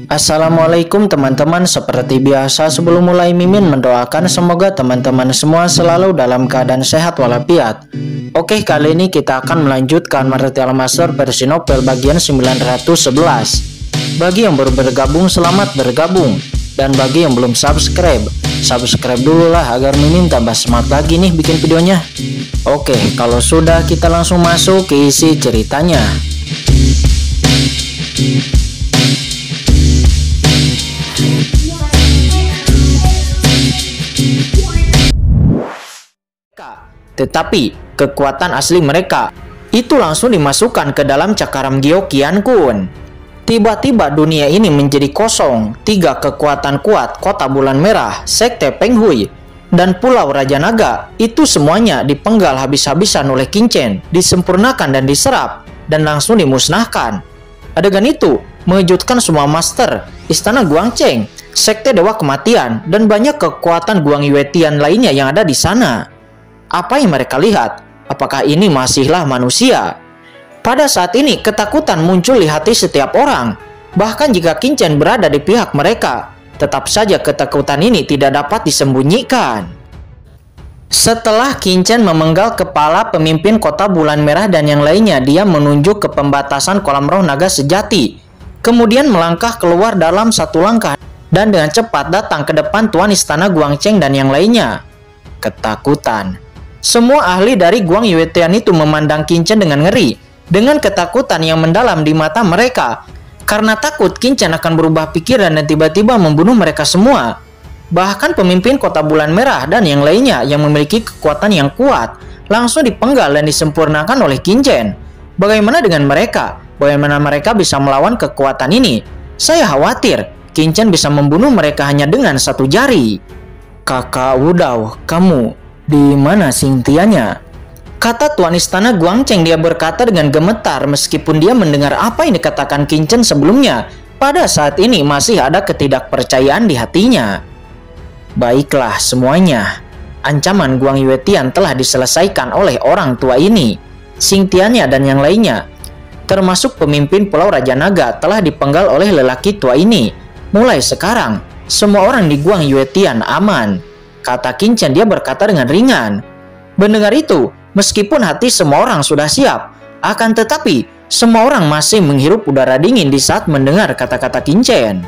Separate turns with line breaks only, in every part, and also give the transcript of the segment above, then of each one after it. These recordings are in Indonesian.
Assalamualaikum teman-teman, seperti biasa sebelum mulai Mimin mendoakan semoga teman-teman semua selalu dalam keadaan sehat walafiat. Oke, kali ini kita akan melanjutkan Martial Master versi novel bagian 911. Bagi yang baru bergabung, selamat bergabung. Dan bagi yang belum subscribe, subscribe dulu lah agar Mimin tambah semangat lagi nih bikin videonya. Oke, kalau sudah kita langsung masuk ke isi ceritanya. Tetapi kekuatan asli mereka itu langsung dimasukkan ke dalam cakaram Gyeokyan Kun. Tiba-tiba dunia ini menjadi kosong. 3 kekuatan kuat Kota Bulan Merah, Sekte Penghui, dan Pulau Raja Naga itu semuanya dipenggal habis-habisan oleh Qingchen, disempurnakan dan diserap dan langsung dimusnahkan. Adegan itu mengejutkan semua master, Istana Guangcheng, Sekte Dewa Kematian, dan banyak kekuatan Guangyuetian lainnya yang ada di sana. Apa yang mereka lihat? Apakah ini masihlah manusia? Pada saat ini ketakutan muncul di hati setiap orang. Bahkan jika Qingchen berada di pihak mereka, tetap saja ketakutan ini tidak dapat disembunyikan. Setelah Qingchen memenggal kepala pemimpin Kota Bulan Merah dan yang lainnya, dia menunjuk ke pembatasan kolam roh naga sejati. Kemudian melangkah keluar dalam satu langkah dan dengan cepat datang ke depan Tuan Istana Guangcheng dan yang lainnya. Ketakutan. Semua ahli dari Guangyuetian itu memandang Qingchen dengan ngeri, dengan ketakutan yang mendalam di mata mereka. Karena takut Qingchen akan berubah pikiran dan tiba-tiba membunuh mereka semua. Bahkan pemimpin Kota Bulan Merah dan yang lainnya yang memiliki kekuatan yang kuat langsung dipenggal dan disempurnakan oleh Qingchen. Bagaimana dengan mereka? Bagaimana mereka bisa melawan kekuatan ini? Saya khawatir Qingchen bisa membunuh mereka hanya dengan satu jari. Kakak Wudao, kamu di mana Xingtianya? Kata Tuan Istana Guangcheng. Dia berkata dengan gemetar meskipun dia mendengar apa yang dikatakan Qingchen sebelumnya. Pada saat ini masih ada ketidakpercayaan di hatinya. Baiklah semuanya. Ancaman Guangyuetian telah diselesaikan oleh orang tua ini. Xingtianya dan yang lainnya, termasuk pemimpin Pulau Raja Naga, telah dipenggal oleh lelaki tua ini. Mulai sekarang, semua orang di Guangyuetian aman. Kata Qingchen. Dia berkata dengan ringan. Mendengar itu, meskipun hati semua orang sudah siap, akan tetapi semua orang masih menghirup udara dingin di saat mendengar kata-kata Qingchen.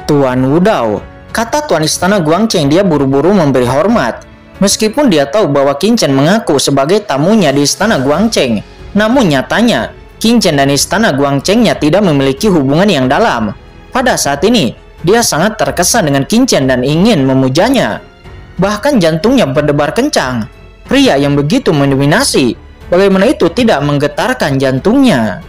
Tuan Wudao, kata Tuan Istana Guangcheng. Dia buru-buru memberi hormat. Meskipun dia tahu bahwa Qingchen mengaku sebagai tamunya di Istana Guangcheng, namun nyatanya Qingchen dan Istana Guangchengnya tidak memiliki hubungan yang dalam. Pada saat ini, dia sangat terkesan dengan Qingchen dan ingin memujanya. Bahkan jantungnya berdebar kencang. Pria yang begitu mendominasi, bagaimana itu tidak menggetarkan jantungnya?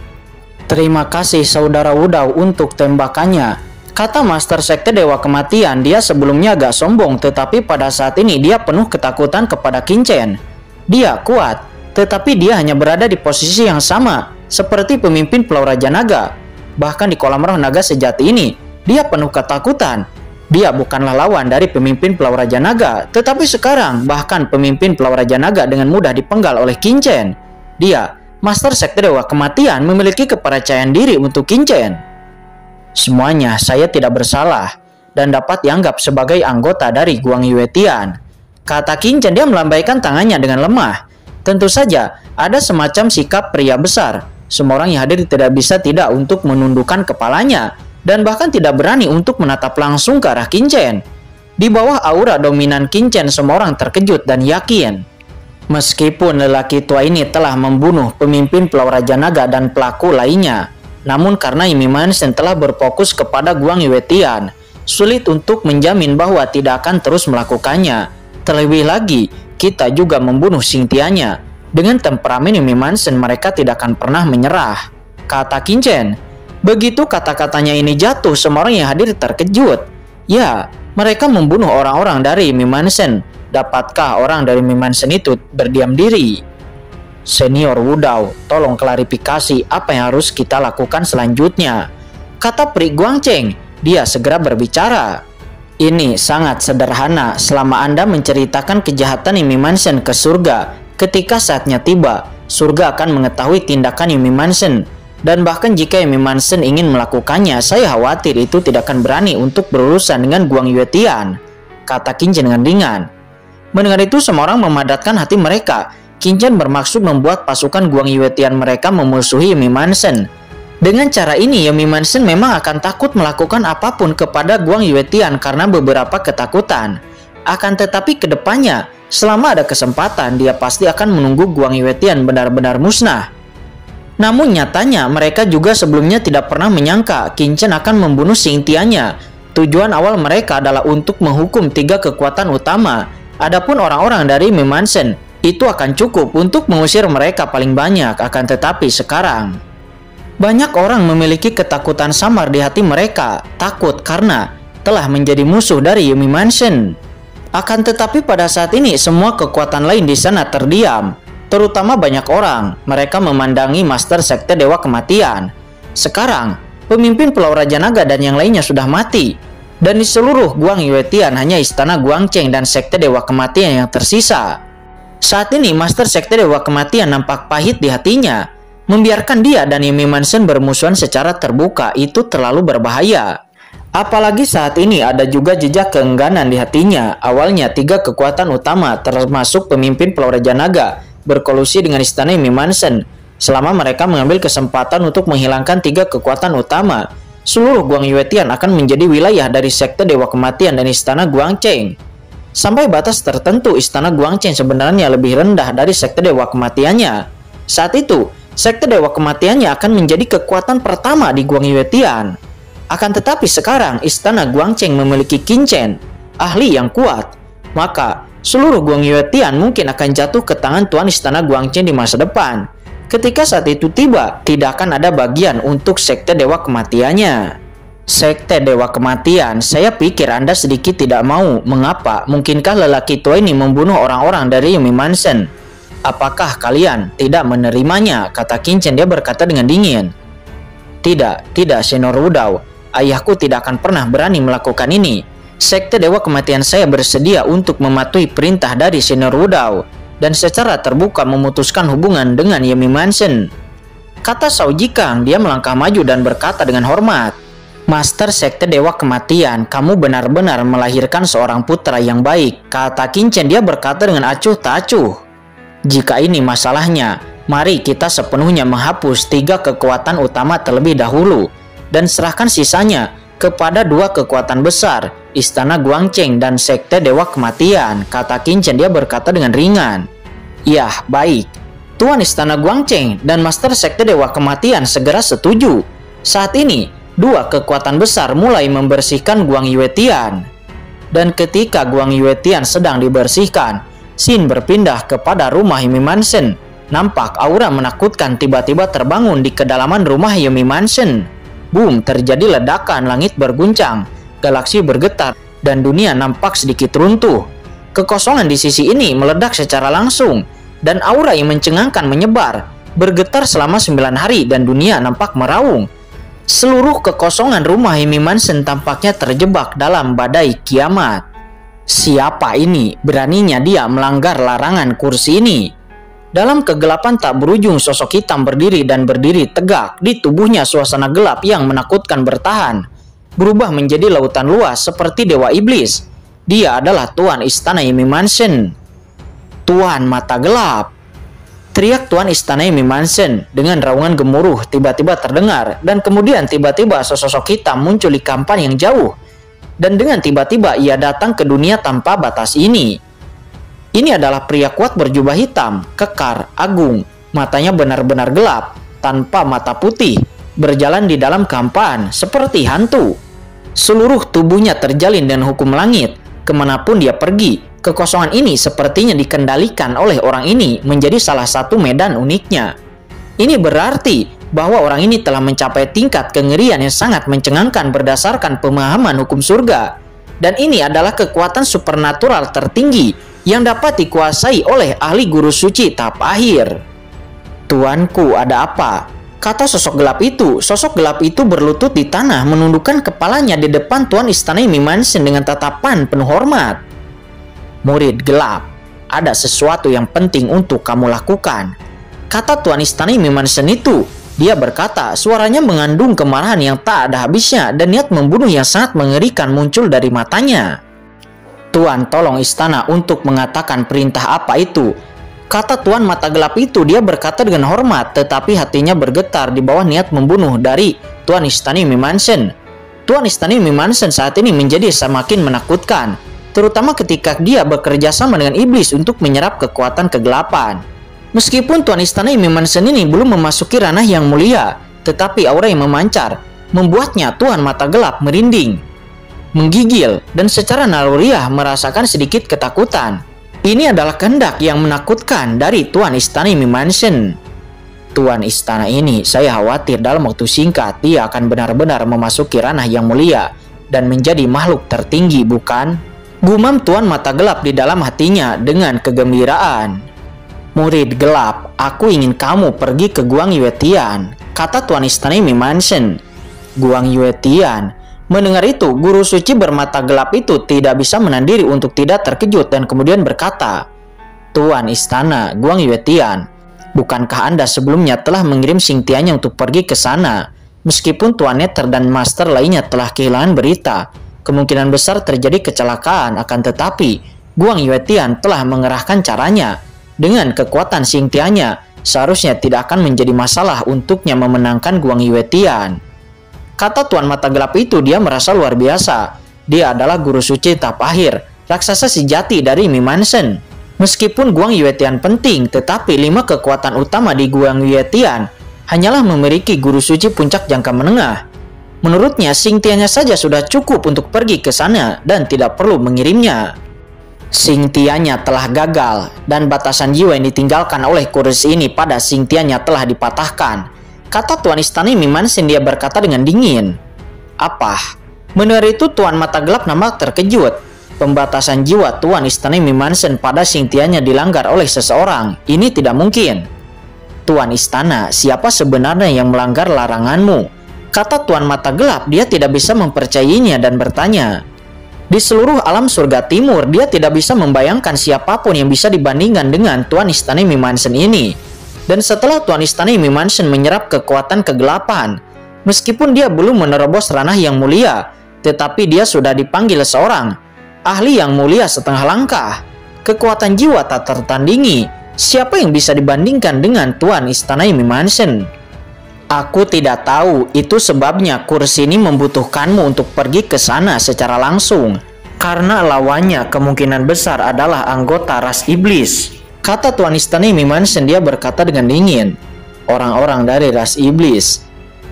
Terima kasih saudara Wudao untuk tembakannya, kata Master Sekte Dewa Kematian. Dia sebelumnya agak sombong, tetapi pada saat ini dia penuh ketakutan kepada Qingchen. Dia kuat, tetapi dia hanya berada di posisi yang sama seperti pemimpin Pulau Raja Naga. Bahkan di kolam roh naga sejati ini, dia penuh ketakutan. Dia bukanlah lawan dari pemimpin Pulau Raja Naga, tetapi sekarang bahkan pemimpin Pulau Raja Naga dengan mudah dipenggal oleh Qingchen. Dia, Master Sekte Dewa Kematian, memiliki kepercayaan diri untuk Qingchen. Semuanya saya tidak bersalah dan dapat dianggap sebagai anggota dari Guangyuetian, kata Qingchen. Dia melambaikan tangannya dengan lemah. Tentu saja ada semacam sikap pria besar. Semua orang yang hadir tidak bisa tidak untuk menundukkan kepalanya dan bahkan tidak berani untuk menatap langsung ke arah Qingchen. Di bawah aura dominan Qingchen, semua orang terkejut dan yakin. Meskipun lelaki tua ini telah membunuh pemimpin Pulau Raja Naga dan pelaku lainnya, namun karena Imi Mansion telah berfokus kepada Guangyuetian, sulit untuk menjamin bahwa tidak akan terus melakukannya. Terlebih lagi, kita juga membunuh Xingtianya. Dengan temperamen Imi Mansion, mereka tidak akan pernah menyerah, kata Qingchen. Begitu kata-katanya ini jatuh, semua orang yang hadir terkejut. Ya, mereka membunuh orang-orang dari Imi Mansion. Dapatkah orang dari Imi Mansion itu berdiam diri? Senior Wudao, tolong klarifikasi apa yang harus kita lakukan selanjutnya, kata Pri Guangcheng. Dia segera berbicara. Ini sangat sederhana. Selama Anda menceritakan kejahatan Imi Mansion ke surga, ketika saatnya tiba, surga akan mengetahui tindakan Imi Mansion. Dan bahkan jika Yumi Mansen ingin melakukannya, saya khawatir itu tidak akan berani untuk berurusan dengan Guang Yue Tian, kata Qin Chen dengan ringan. Mendengar itu semua orang memadatkan hati mereka. Qin Chen bermaksud membuat pasukan Guang Yue Tian mereka memusuhi Yumi Mansen. Dengan cara ini, Yumi Mansen memang akan takut melakukan apapun kepada Guang Yue Tian karena beberapa ketakutan. Akan tetapi kedepannya, selama ada kesempatan, dia pasti akan menunggu Guang Yue Tian benar-benar musnah. Namun nyatanya mereka juga sebelumnya tidak pernah menyangka Qin Chen akan membunuh Xingtianya. Tujuan awal mereka adalah untuk menghukum 3 kekuatan utama. Adapun orang-orang dari Yumi Mansen itu akan cukup untuk mengusir mereka paling banyak. Akan tetapi sekarang banyak orang memiliki ketakutan samar di hati mereka, takut karena telah menjadi musuh dari Yumi Mansen. Akan tetapi pada saat ini semua kekuatan lain di sana terdiam. Terutama banyak orang, mereka memandangi Master Sekte Dewa Kematian. Sekarang, pemimpin Pulau Raja Naga dan yang lainnya sudah mati. Dan di seluruh Guang Yue Tian hanya istana Guangcheng dan Sekte Dewa Kematian yang tersisa. Saat ini Master Sekte Dewa Kematian nampak pahit di hatinya. Membiarkan dia dan Yumi Mansen bermusuhan secara terbuka itu terlalu berbahaya. Apalagi saat ini ada juga jejak keengganan di hatinya. Awalnya 3 kekuatan utama termasuk pemimpin Pulau Raja Naga berkolusi dengan istana Yumi Mansen. Selama mereka mengambil kesempatan untuk menghilangkan 3 kekuatan utama, seluruh Guang Yue Tian akan menjadi wilayah dari Sekte Dewa Kematian dan istana Guangcheng. Sampai batas tertentu, istana Guangcheng sebenarnya lebih rendah dari Sekte Dewa Kematiannya. Saat itu, Sekte Dewa Kematiannya akan menjadi kekuatan pertama di Guang Yue Tian. Akan tetapi sekarang istana Guangcheng memiliki Qin Chen, ahli yang kuat. Maka seluruh Guang Yue Tian mungkin akan jatuh ke tangan Tuan Istana Guangcheng di masa depan. Ketika saat itu tiba, tidak akan ada bagian untuk Sekte Dewa Kematiannya. Sekte Dewa Kematian, saya pikir Anda sedikit tidak mau. Mengapa? Mungkinkah lelaki tua ini membunuh orang-orang dari Yumi Mansen? Apakah kalian tidak menerimanya? Kata Qin Chen, dia berkata dengan dingin. Tidak, Senior Wudao. Ayahku tidak akan pernah berani melakukan ini. Sekte Dewa Kematian saya bersedia untuk mematuhi perintah dari Senior Wudao dan secara terbuka memutuskan hubungan dengan Yumi Mansen. Kata Shao Jikang, dia melangkah maju dan berkata dengan hormat. Master Sekte Dewa Kematian, kamu benar-benar melahirkan seorang putra yang baik. Kata Qin Chen, dia berkata dengan acuh tak acuh. Jika ini masalahnya, mari kita sepenuhnya menghapus 3 kekuatan utama terlebih dahulu dan serahkan sisanya kepada 2 kekuatan besar, Istana Guangcheng dan Sekte Dewa Kematian. Kata Qin Chen, dia berkata dengan ringan. Yah, baik. Tuan Istana Guangcheng dan Master Sekte Dewa Kematian segera setuju. Saat ini, 2 kekuatan besar mulai membersihkan Guang Yue Tian. Dan ketika Guang Yue Tian sedang dibersihkan, Xin berpindah kepada rumah Yumi Mansen. Nampak aura menakutkan tiba-tiba terbangun di kedalaman rumah Yumi Mansen. Boom, terjadi ledakan, langit berguncang, galaksi bergetar, dan dunia nampak sedikit runtuh. Kekosongan di sisi ini meledak secara langsung, dan aura yang mencengangkan menyebar, bergetar selama 9 hari dan dunia nampak meraung. Seluruh kekosongan rumah Yumi Mansen tampaknya terjebak dalam badai kiamat. Siapa ini? Beraninya dia melanggar larangan kursi ini. Dalam kegelapan tak berujung, sosok hitam berdiri dan berdiri tegak. Di tubuhnya suasana gelap yang menakutkan bertahan, berubah menjadi lautan luas seperti dewa iblis. Dia adalah Tuan Istana Yumi Mansen. Tuan Mata Gelap. Teriak Tuan Istana Yumi Mansen dengan raungan gemuruh tiba-tiba terdengar, dan kemudian tiba-tiba sosok hitam muncul di kampan yang jauh. Dan dengan tiba-tiba ia datang ke dunia tanpa batas ini. Ini adalah pria kuat berjubah hitam, kekar, agung, matanya benar-benar gelap, tanpa mata putih, berjalan di dalam kampan seperti hantu. Seluruh tubuhnya terjalin dengan hukum langit, kemanapun dia pergi. Kekosongan ini sepertinya dikendalikan oleh orang ini menjadi salah satu medan uniknya. Ini berarti bahwa orang ini telah mencapai tingkat kengerian yang sangat mencengangkan berdasarkan pemahaman hukum surga. Dan ini adalah kekuatan supernatural tertinggi yang dapat dikuasai oleh ahli guru suci tahap akhir. Tuanku, ada apa? Kata sosok gelap itu. Sosok gelap itu berlutut di tanah, menundukkan kepalanya di depan Tuan Istana Yumi Mansen dengan tatapan penuh hormat. Murid gelap, ada sesuatu yang penting untuk kamu lakukan. Kata Tuan Istana Yumi Mansen itu. Dia berkata, suaranya mengandung kemarahan yang tak ada habisnya dan niat membunuh yang sangat mengerikan muncul dari matanya. "Tuan, tolong istana untuk mengatakan perintah apa itu," kata Tuan Mata Gelap itu. Dia berkata dengan hormat, tetapi hatinya bergetar di bawah niat membunuh dari Tuan Istana Mimmansen. Tuan Istana Mimmansen saat ini menjadi semakin menakutkan, terutama ketika dia bekerja sama dengan iblis untuk menyerap kekuatan kegelapan. Meskipun Tuan Istana Mimmansen ini belum memasuki ranah yang mulia, tetapi aura yang memancar membuatnya Tuan Mata Gelap merinding, menggigil, dan secara naluriah merasakan sedikit ketakutan. Ini adalah kehendak yang menakutkan dari Tuan Istana Mimmansen. Tuan istana ini, saya khawatir dalam waktu singkat dia akan benar-benar memasuki ranah yang mulia dan menjadi makhluk tertinggi, bukan? Gumam Tuan Mata Gelap di dalam hatinya dengan kegembiraan. "Murid gelap, aku ingin kamu pergi ke Guang Yuetian," kata Tuan Istana Mimmansen. Guang Yuetian. Mendengar itu, guru suci bermata gelap itu tidak bisa menahan diri untuk tidak terkejut dan kemudian berkata, "Tuan Istana, Guang Yuetian, bukankah Anda sebelumnya telah mengirim Xingtianya untuk pergi ke sana? Meskipun Tuan Nether dan Master lainnya telah kehilangan berita, kemungkinan besar terjadi kecelakaan, akan tetapi Guang Yuetian telah mengerahkan caranya. Dengan kekuatan Xingtianya, seharusnya tidak akan menjadi masalah untuknya memenangkan Guang Yuetian." Kata Tuan Mata Gelap itu, dia merasa luar biasa. Dia adalah guru suci tahap akhir, raksasa sejati dari Mimmansen. Meskipun Guang Yuetian penting, tetapi 5 kekuatan utama di Guang Yuetian hanyalah memiliki guru suci puncak jangka menengah. Menurutnya, Xingtianya saja sudah cukup untuk pergi ke sana dan tidak perlu mengirimnya. Xingtianya telah gagal dan batasan jiwa yang ditinggalkan oleh kursi ini pada Xingtianya telah dipatahkan, kata Tuan Istana Mimmansen. Dia berkata dengan dingin. "Apa?" Mendengar itu, Tuan Mata Gelap nampak terkejut. Pembatasan jiwa Tuan Istana Mimmansen pada Xingtianya dilanggar oleh seseorang. Ini tidak mungkin. "Tuan Istana, siapa sebenarnya yang melanggar laranganmu?" kata Tuan Mata Gelap. Dia tidak bisa mempercayainya dan bertanya. Di seluruh alam surga timur, dia tidak bisa membayangkan siapapun yang bisa dibandingkan dengan Tuan Istana Mimmansen ini. Dan setelah Tuan Istana Mimmansen menyerap kekuatan kegelapan, meskipun dia belum menerobos ranah yang mulia, tetapi dia sudah dipanggil seorang ahli yang mulia setengah langkah. Kekuatan jiwa tak tertandingi. Siapa yang bisa dibandingkan dengan Tuan Istana Mimmansen? "Aku tidak tahu, itu sebabnya kursi ini membutuhkanmu untuk pergi ke sana secara langsung. Karena lawannya kemungkinan besar adalah anggota ras iblis," kata Tuan Istana Mimmansen. Dia berkata dengan dingin. "Orang-orang dari ras iblis."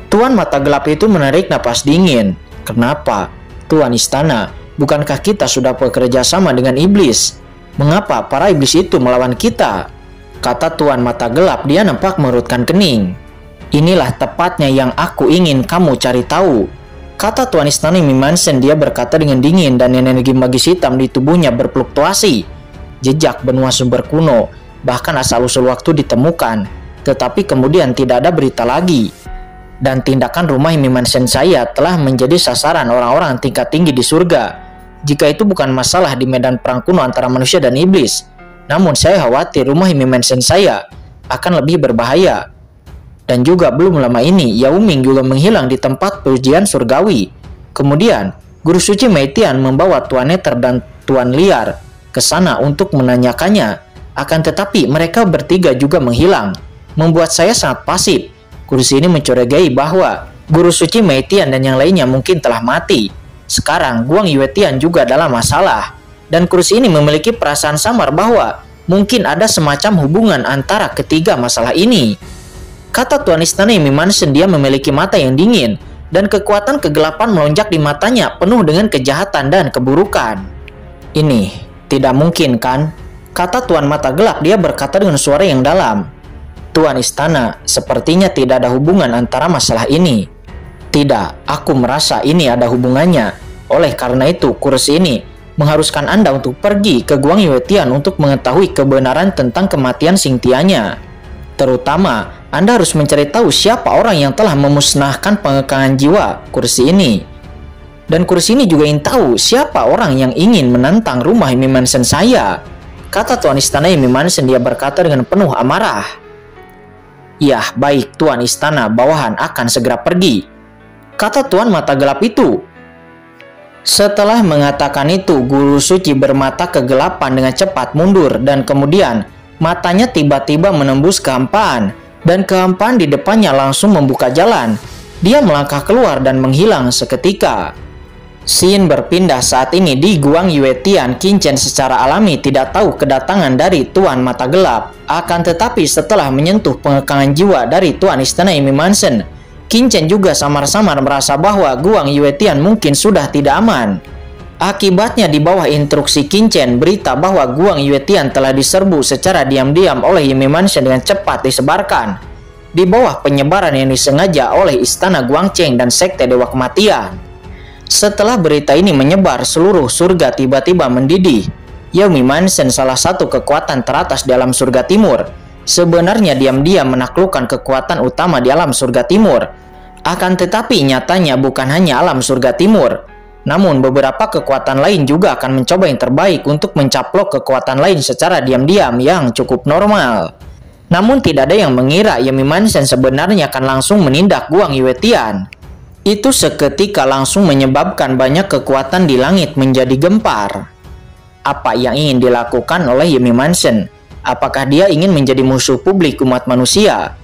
Tuan Mata Gelap itu menarik napas dingin. "Kenapa? Tuan Istana, bukankah kita sudah bekerja sama dengan iblis? Mengapa para iblis itu melawan kita?" kata Tuan Mata Gelap. Dia nampak mengerutkan kening. "Inilah tepatnya yang aku ingin kamu cari tahu," kata Tuan Istana Mimmansen. Dia berkata dengan dingin dan energi magis hitam di tubuhnya berfluktuasi. Jejak benua sumber kuno, bahkan asal-usul waktu ditemukan, tetapi kemudian tidak ada berita lagi. Dan tindakan rumah Mimmansen saya telah menjadi sasaran orang-orang tingkat tinggi di surga. Jika itu bukan masalah di medan perang kuno antara manusia dan iblis, namun saya khawatir rumah Mimmansen saya akan lebih berbahaya. Dan juga belum lama ini, Yao Ming juga menghilang di tempat pujian surgawi. Kemudian, Guru Suci Meitian membawa Tuan Nether dan Tuan Liar ke sana untuk menanyakannya. Akan tetapi, mereka bertiga juga menghilang, membuat saya sangat pasif. Kursi ini mencurigai bahwa Guru Suci Meitian dan yang lainnya mungkin telah mati. Sekarang, Guang Yuetian juga dalam masalah. Dan kursi ini memiliki perasaan samar bahwa mungkin ada semacam hubungan antara ketiga masalah ini. Kata Tuan Istana Mimmansen. Dia memiliki mata yang dingin dan kekuatan kegelapan melonjak di matanya penuh dengan kejahatan dan keburukan. "Ini tidak mungkin, kan?" kata Tuan Mata Gelap. Dia berkata dengan suara yang dalam. "Tuan Istana, sepertinya tidak ada hubungan antara masalah ini." "Tidak, aku merasa ini ada hubungannya. Oleh karena itu, kursi ini mengharuskan Anda untuk pergi ke Guang Yuetian untuk mengetahui kebenaran tentang kematian Xingtianya. Terutama, Anda harus mencari tahu siapa orang yang telah memusnahkan pengekangan jiwa kursi ini. Dan kursi ini juga ingin tahu siapa orang yang ingin menantang rumah Mimmansen saya," kata Tuan Istana Mimmansen. Dia berkata dengan penuh amarah. "Yah, baik, Tuan Istana Bawahan akan segera pergi," kata Tuan Mata Gelap itu. Setelah mengatakan itu, Guru Suci bermata kegelapan dengan cepat mundur dan kemudian matanya tiba-tiba menembus kehampaan dan kehampaan di depannya langsung membuka jalan. Dia melangkah keluar dan menghilang seketika. Scene berpindah saat ini di Guang Yuetian. Qin secara alami tidak tahu kedatangan dari Tuan Mata Gelap. Akan tetapi setelah menyentuh pengekangan jiwa dari Tuan Istana Imi Mansion, Qin juga samar-samar merasa bahwa Guang Yuetian mungkin sudah tidak aman. Akibatnya di bawah instruksi Qin, berita bahwa Guang Yuetian telah diserbu secara diam-diam oleh Imi Mansion dengan cepat disebarkan. Di bawah penyebaran yang disengaja oleh Istana Guangcheng dan Sekte Dewa Kematian. Setelah berita ini menyebar, seluruh surga tiba-tiba mendidih. Imi Mansion, salah satu kekuatan teratas di alam surga timur, sebenarnya diam-diam menaklukkan kekuatan utama di alam surga timur. Akan tetapi nyatanya bukan hanya alam surga timur, namun beberapa kekuatan lain juga akan mencoba yang terbaik untuk mencaplok kekuatan lain secara diam-diam yang cukup normal. Namun tidak ada yang mengira Imi Mansion sebenarnya akan langsung menindak Guang Yuetian. Itu seketika langsung menyebabkan banyak kekuatan di langit menjadi gempar. Apa yang ingin dilakukan oleh Imi Mansion? Apakah dia ingin menjadi musuh publik umat manusia?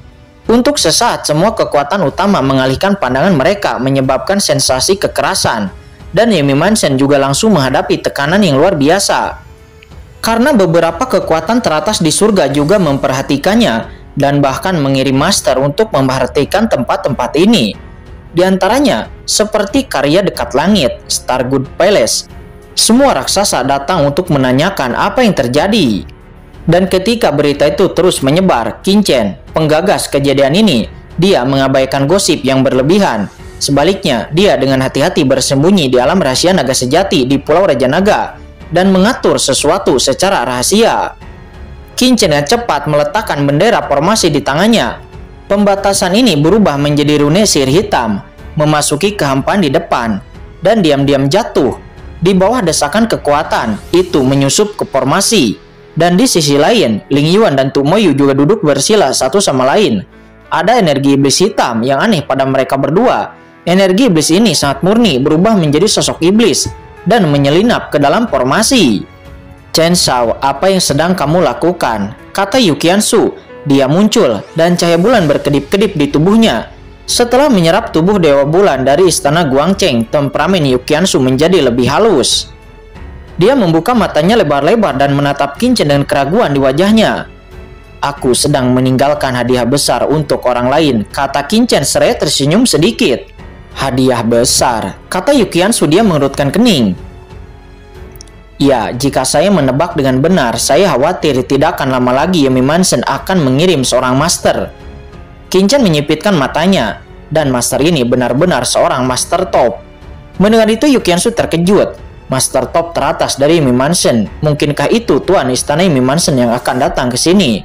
Untuk sesaat semua kekuatan utama mengalihkan pandangan mereka, menyebabkan sensasi kekerasan. Dan Imi Mansion juga langsung menghadapi tekanan yang luar biasa. Karena beberapa kekuatan teratas di surga juga memperhatikannya dan bahkan mengirim master untuk memperhatikan tempat-tempat ini. Di antaranya seperti karya dekat langit, Stargood Palace. Semua raksasa datang untuk menanyakan apa yang terjadi. Dan ketika berita itu terus menyebar, Qin, penggagas kejadian ini, dia mengabaikan gosip yang berlebihan. Sebaliknya, dia dengan hati-hati bersembunyi di alam rahasia naga sejati di Pulau Raja Naga dan mengatur sesuatu secara rahasia. Qin dengan cepat meletakkan bendera formasi di tangannya. Pembatasan ini berubah menjadi rune sihir hitam, memasuki kehampaan di depan, dan diam-diam jatuh. Di bawah desakan kekuatan, itu menyusup ke formasi. Dan di sisi lain, Ling Yuan dan Tu Moyu juga duduk bersila satu sama lain. Ada energi iblis hitam yang aneh pada mereka berdua. Energi iblis ini sangat murni, berubah menjadi sosok iblis dan menyelinap ke dalam formasi. "Chen Shao, apa yang sedang kamu lakukan?" kata Yu Qiansu. Dia muncul dan cahaya bulan berkedip-kedip di tubuhnya. Setelah menyerap tubuh Dewa Bulan dari Istana Guangcheng, temperamen Yu Qiansu menjadi lebih halus. Dia membuka matanya lebar-lebar dan menatap Qin dengan keraguan di wajahnya. "Aku sedang meninggalkan hadiah besar untuk orang lain," kata Qin seraya tersenyum sedikit. "Hadiah besar," kata Yu Qiansu. Dia mengerutkan kening. "Ya, jika saya menebak dengan benar, saya khawatir tidak akan lama lagi Imi Mansion akan mengirim seorang master." Qin menyipitkan matanya, dan master ini benar-benar seorang master top. Mendengar itu Yu Qiansu terkejut. Master top teratas dari Imi Mansion, mungkinkah itu Tuan Istana Imi Mansion yang akan datang ke sini?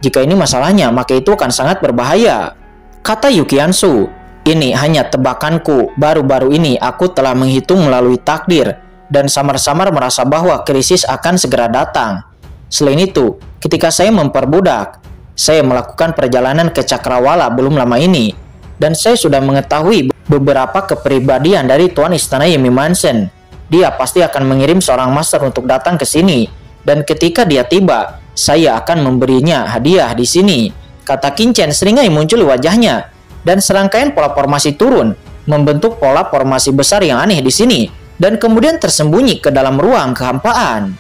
Jika ini masalahnya, maka itu akan sangat berbahaya, kata Yu Qiansu. "Ini hanya tebakanku. Baru-baru ini aku telah menghitung melalui takdir dan samar-samar merasa bahwa krisis akan segera datang. Selain itu, ketika saya memperbudak, saya melakukan perjalanan ke Cakrawala belum lama ini, dan saya sudah mengetahui beberapa kepribadian dari Tuan Istana Imi Mansion. Dia pasti akan mengirim seorang master untuk datang ke sini, dan ketika dia tiba, saya akan memberinya hadiah di sini," kata Qin seringai muncul di wajahnya. Dan serangkaian pola formasi turun, membentuk pola formasi besar yang aneh di sini, dan kemudian tersembunyi ke dalam ruang kehampaan.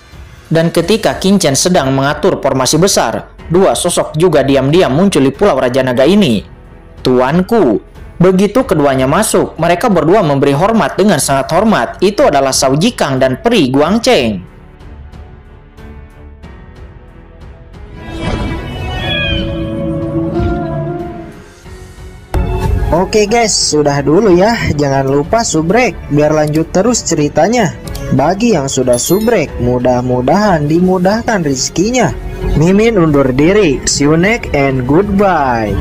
Dan ketika Qin sedang mengatur formasi besar, dua sosok juga diam-diam muncul di Pulau Raja Naga ini. "Tuanku." Begitu keduanya masuk, mereka berdua memberi hormat dengan sangat hormat. Itu adalah Shao Jikang dan Peri Guangcheng.
Oke guys, sudah dulu ya. Jangan lupa subrek biar lanjut terus ceritanya. Bagi yang sudah subrek, mudah-mudahan dimudahkan rezekinya. Mimin undur diri. See you next and goodbye.